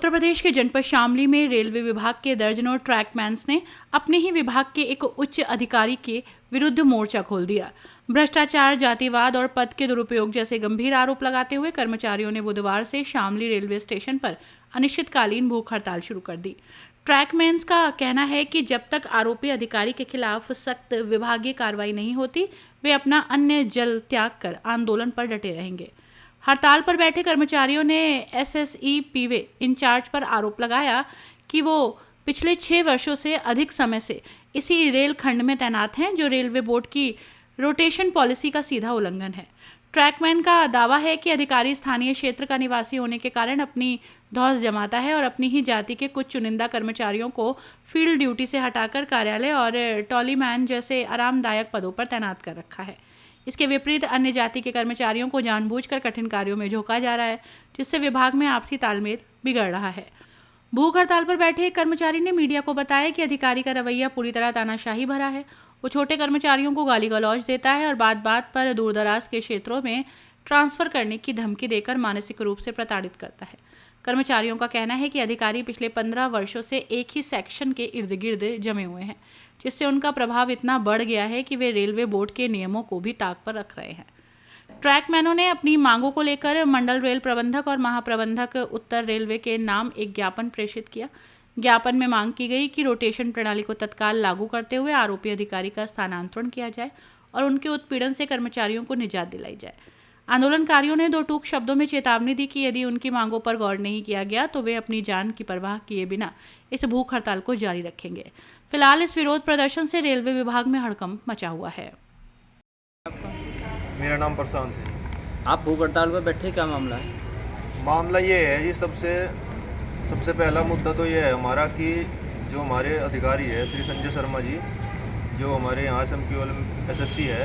उत्तर प्रदेश के जनपद शामली में रेलवे विभाग के दर्जनों ट्रैकमैन्स ने अपने ही विभाग के एक उच्च अधिकारी के विरुद्ध मोर्चा खोल दिया। भ्रष्टाचार, जातिवाद और पद के दुरुपयोग जैसे गंभीर आरोप लगाते हुए कर्मचारियों ने बुधवार से शामली रेलवे स्टेशन पर अनिश्चितकालीन भूख हड़ताल शुरू कर दी। ट्रैकमैन्स का कहना है कि जब तक आरोपी अधिकारी के खिलाफ सख्त विभागीय कार्रवाई नहीं होती, वे अपना अन्य जल त्याग कर आंदोलन पर डटे रहेंगे। हड़ताल पर बैठे कर्मचारियों ने SSEPW इंचार्ज पर आरोप लगाया कि वो पिछले 6 वर्षों से अधिक समय से इसी रेल खंड में तैनात हैं, जो रेलवे बोर्ड की रोटेशन पॉलिसी का सीधा उल्लंघन है। ट्रैकमैन का दावा है कि अधिकारी स्थानीय क्षेत्र का निवासी होने के कारण अपनी धौंस जमाता है और अपनी ही जाति के कुछ चुनिंदा कर्मचारियों को फील्ड ड्यूटी से हटाकर कार्यालय और टॉलीमैन जैसे आरामदायक पदों पर तैनात कर रखा है। इसके विपरीत अन्य जाति के कर्मचारियों को जानबूझकर कठिन कार्यों में झोंका जा रहा है, जिससे विभाग में आपसी तालमेल बिगड़ रहा है। भूख हड़ताल पर बैठे एक कर्मचारी ने मीडिया को बताया कि अधिकारी का रवैया पूरी तरह तानाशाही भरा है। वो छोटे कर्मचारियों को गाली गलौज देता है और बात बात पर दूरदराज के क्षेत्रों में ट्रांसफर करने की धमकी देकर मानसिक रूप से प्रताड़ित करता है। कर्मचारियों का कहना है कि अधिकारी पिछले 15 वर्षों से एक ही सेक्शन के इर्द गिर्द जमे हुए हैं, जिससे उनका प्रभाव इतना बढ़ गया है कि वे रेलवे बोर्ड के नियमों को भी ताक पर रख रहे हैं। ट्रैकमैनों ने अपनी मांगों को लेकर मंडल रेल प्रबंधक और महाप्रबंधक उत्तर रेलवे के नाम एक ज्ञापन प्रेषित किया। ज्ञापन में मांग की गई कि रोटेशन प्रणाली को तत्काल लागू करते हुए आरोपी अधिकारी का स्थानांतरण किया जाए और उनके उत्पीड़न से कर्मचारियों को निजात दिलाई जाए। आंदोलनकारियों ने 2 टूक शब्दों में चेतावनी दी कि यदि उनकी मांगों पर गौर नहीं किया गया तो वे अपनी जान की परवाह किए बिना इस भूख हड़ताल को जारी रखेंगे। फिलहाल इस विरोध प्रदर्शन से रेलवे विभाग में हड़कंप मचा हुआ है। मेरा नाम प्रशांत है। आप भूख हड़ताल पर बैठे, क्या मामला है? मामला ये है जी, सबसे पहला मुद्दा तो ये है हमारा कि जो हमारे अधिकारी है श्री संजय शर्मा जी, जो हमारे यहाँ SMQL SSC है,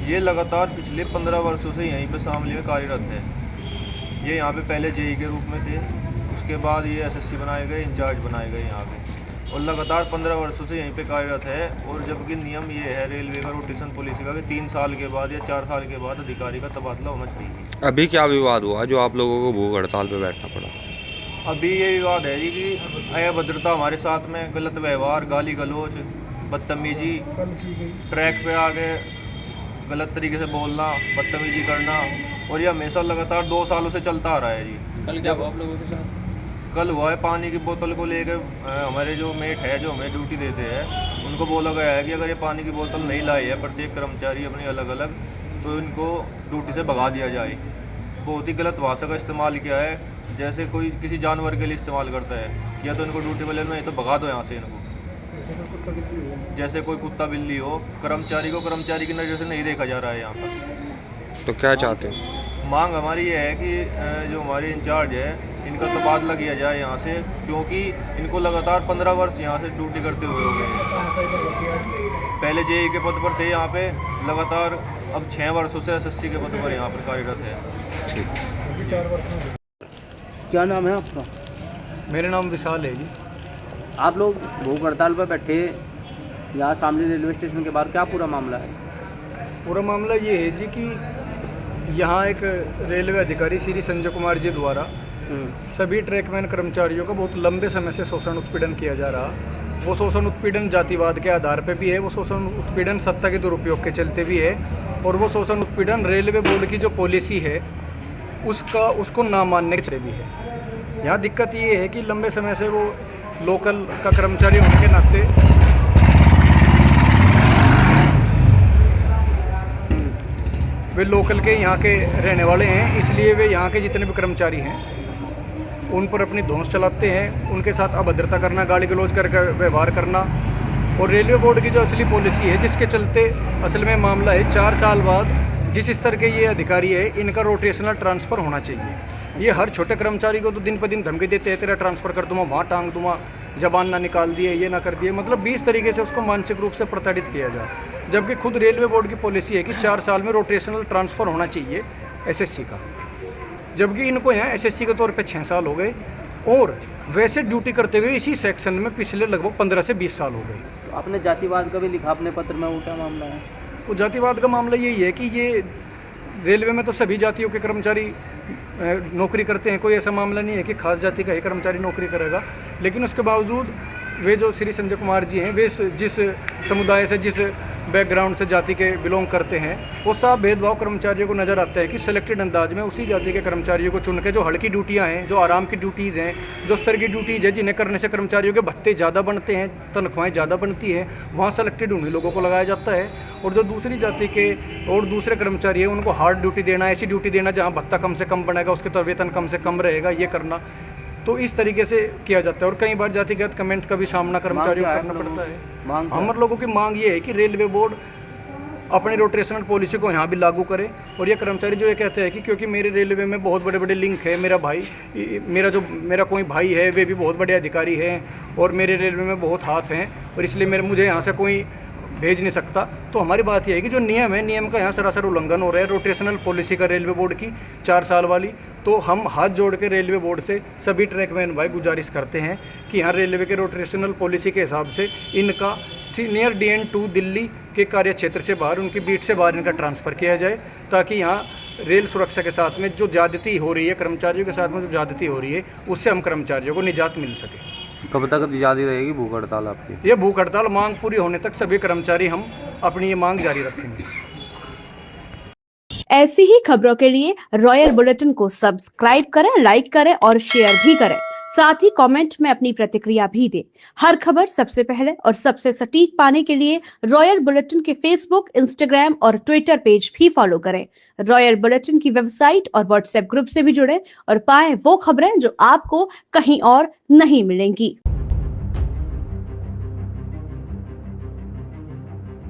ये लगातार पिछले 15 वर्षों से यहीं पे शामली में कार्यरत है। ये यहाँ पे पहले JE के रूप में थे, उसके बाद ये SSC बनाए गए, इंचार्ज बनाए गए यहाँ पे, और लगातार 15 वर्षों से यहीं पे कार्यरत है। और जबकि नियम ये है रेलवे का रोटेशन पॉलिसी का कि 3 साल के बाद या 4 साल के बाद अधिकारी का तबादला होना चाहिए। अभी क्या विवाद हुआ जो आप लोगों को भूख हड़ताल पर बैठना पड़ा? अभी ये विवाद है जी कि अभद्रता हमारे साथ में, गलत व्यवहार, गाली गलौज, बदतमीजी, ट्रैक पे आके गलत तरीके से बोलना, बदतमीजी करना, और ये हमेशा लगातार 2 सालों से चलता आ रहा है जी। कल क्या हुआ आप लोगों के साथ? कल हुआ है, पानी की बोतल को लेकर हमारे जो मेट है, जो हमें ड्यूटी देते हैं, उनको बोला गया है कि अगर ये पानी की बोतल नहीं लाई है प्रत्येक कर्मचारी अपनी अलग अलग, तो इनको ड्यूटी से भगा दिया जाए। बहुत ही गलत भाषा का इस्तेमाल किया है, जैसे कोई किसी जानवर के लिए इस्तेमाल करता है कि या तो इनको ड्यूटी वाले नहीं तो भगा दो यहाँ से इनको, जैसे कोई कुत्ता बिल्ली हो। कर्मचारी को कर्मचारी की नज़र से नहीं देखा जा रहा है यहाँ पर। तो क्या चाहते हैं? मांग हमारी ये है कि जो हमारे इंचार्ज है, इनका तबादला किया जाए यहाँ से, क्योंकि इनको लगातार 15 वर्ष यहाँ से ड्यूटी करते हुए हो गए हैं। पहले JE के पद पर थे यहाँ पे लगातार, अब 6 वर्षों से SSC के पद पर यहाँ पर कार्यरत है। ठीक। क्या नाम है आपका? मेरा नाम विशाल है जी। आप लोग भूख हड़ताल पर बैठे यहाँ शामली रेलवे स्टेशन के बाहर, क्या पूरा मामला है? पूरा मामला ये है जी कि यहाँ एक रेलवे अधिकारी श्री संजय कुमार जी द्वारा सभी ट्रैकमैन कर्मचारियों का बहुत लंबे समय से शोषण उत्पीड़न किया जा रहा। वो शोषण उत्पीड़न जातिवाद के आधार पे भी है, वो शोषण उत्पीड़न सत्ता के दुरुपयोग के चलते भी है, और वो शोषण उत्पीड़न रेलवे बोर्ड की जो पॉलिसी है उसको ना मानने के चलते भी है। यहाँ दिक्कत ये है कि लंबे समय से वो लोकल का कर्मचारी होने के नाते वे लोकल के यहाँ के रहने वाले हैं, इसलिए वे यहाँ के जितने भी कर्मचारी हैं उन पर अपनी धौंस चलाते हैं, उनके साथ अभद्रता करना, गाली गलौज करके व्यवहार करना। और रेलवे बोर्ड की जो असली पॉलिसी है, जिसके चलते असल में मामला है 4 साल बाद जिस स्तर के ये अधिकारी है, इनका रोटेशनल ट्रांसफ़र होना चाहिए। ये हर छोटे कर्मचारी को तो दिन पर दिन धमकी देते हैं, तेरा ट्रांसफ़र कर दूँगा, वहाँ टांग दूँगा, जबान ना निकाल दिए, ये ना कर दिए, मतलब 20 तरीके से उसको मानसिक रूप से प्रताड़ित किया जाए। जबकि खुद रेलवे बोर्ड की पॉलिसी है कि 4 साल में रोटेशनल ट्रांसफ़र होना चाहिए SSC का, जबकि इनको यहाँ SSC के तौर पे 6 साल हो गए और वैसे ड्यूटी करते हुए इसी सेक्शन में पिछले लगभग 15 से 20 साल हो गए। तो आपने जातिवाद का भी लिखा अपने पत्र में, उल्टा मामला है? वो जातिवाद का मामला यही है कि ये रेलवे में तो सभी जातियों के कर्मचारी नौकरी करते हैं। कोई ऐसा मामला नहीं है कि खास जाति का ही कर्मचारी नौकरी करेगा, लेकिन उसके बावजूद वे जो श्री संजय कुमार जी हैं, वे जिस समुदाय से, जिस बैकग्राउंड से, जाति के बिलोंग करते हैं, वो साफ भेदभाव कर्मचारियों को नज़र आता है कि सिलेक्टेड अंदाज में उसी जाति के कर्मचारियों को चुन के जो हल्की ड्यूटियां हैं, जो आराम की ड्यूटीज़ हैं, जो स्तर की ड्यूटीज़ है जिन्हें करने से कर्मचारियों के भत्ते ज़्यादा बनते हैं, तनख्वाहें ज़्यादा बनती हैं, वहाँ सेलेक्टेड उन्हीं लोगों को लगाया जाता है। और जो दूसरी जाति के और दूसरे कर्मचारी हैं, उनको हार्ड ड्यूटी देना, ऐसी ड्यूटी देना जहाँ भत्ता कम से कम बनेगा, उसके तो वेतन कम से कम रहेगा, ये करना, तो इस तरीके से किया जाता है। और कई बार जातिगत कमेंट का भी सामना कर्मचारियों को करना पड़ता है। हमारे लोगों की मांग ये है कि रेलवे बोर्ड अपनी रोटेशनल पॉलिसी को यहाँ भी लागू करे। और ये कर्मचारी जो ये कहते हैं कि क्योंकि मेरे रेलवे में बहुत बड़े बड़े लिंक है, मेरा कोई भाई है, वे भी बहुत बड़े अधिकारी हैं, और मेरे रेलवे में बहुत हाथ हैं, और इसलिए मुझे यहाँ से कोई भेज नहीं सकता। तो हमारी बात यह है कि जो नियम है, नियम का यहाँ सरासर उल्लंघन हो रहा है, रोटेशनल पॉलिसी का रेलवे बोर्ड की 4 साल वाली। तो हम हाथ जोड़ के रेलवे बोर्ड से सभी ट्रैकमैन भाई गुजारिश करते हैं कि यहाँ रेलवे के रोटेशनल पॉलिसी के हिसाब से इनका सीनियर DN2 दिल्ली के कार्य क्षेत्र से बाहर, उनकी बीट से बाहर इनका ट्रांसफ़र किया जाए, ताकि यहाँ रेल सुरक्षा के साथ में जो ज्यादती हो रही है, कर्मचारियों के साथ में जो ज्यादती हो रही है, उससे हम कर्मचारियों को निजात मिल सके। कब तक जारी रहेगी भूख हड़ताल आपकी? ये भूख हड़ताल मांग पूरी होने तक सभी कर्मचारी हम अपनी ये मांग जारी रखेंगे। ऐसी ही खबरों के लिए रॉयल बुलेटिन को सब्सक्राइब करें, लाइक करें और शेयर भी करें। साथ ही कमेंट में अपनी प्रतिक्रिया भी दें। हर खबर सबसे पहले और सबसे सटीक पाने के लिए रॉयल बुलेटिन के फेसबुक, इंस्टाग्राम और ट्विटर पेज भी फॉलो करें। रॉयल बुलेटिन की वेबसाइट और व्हाट्सएप ग्रुप से भी जुड़ें और पाएं वो खबरें जो आपको कहीं और नहीं मिलेंगी।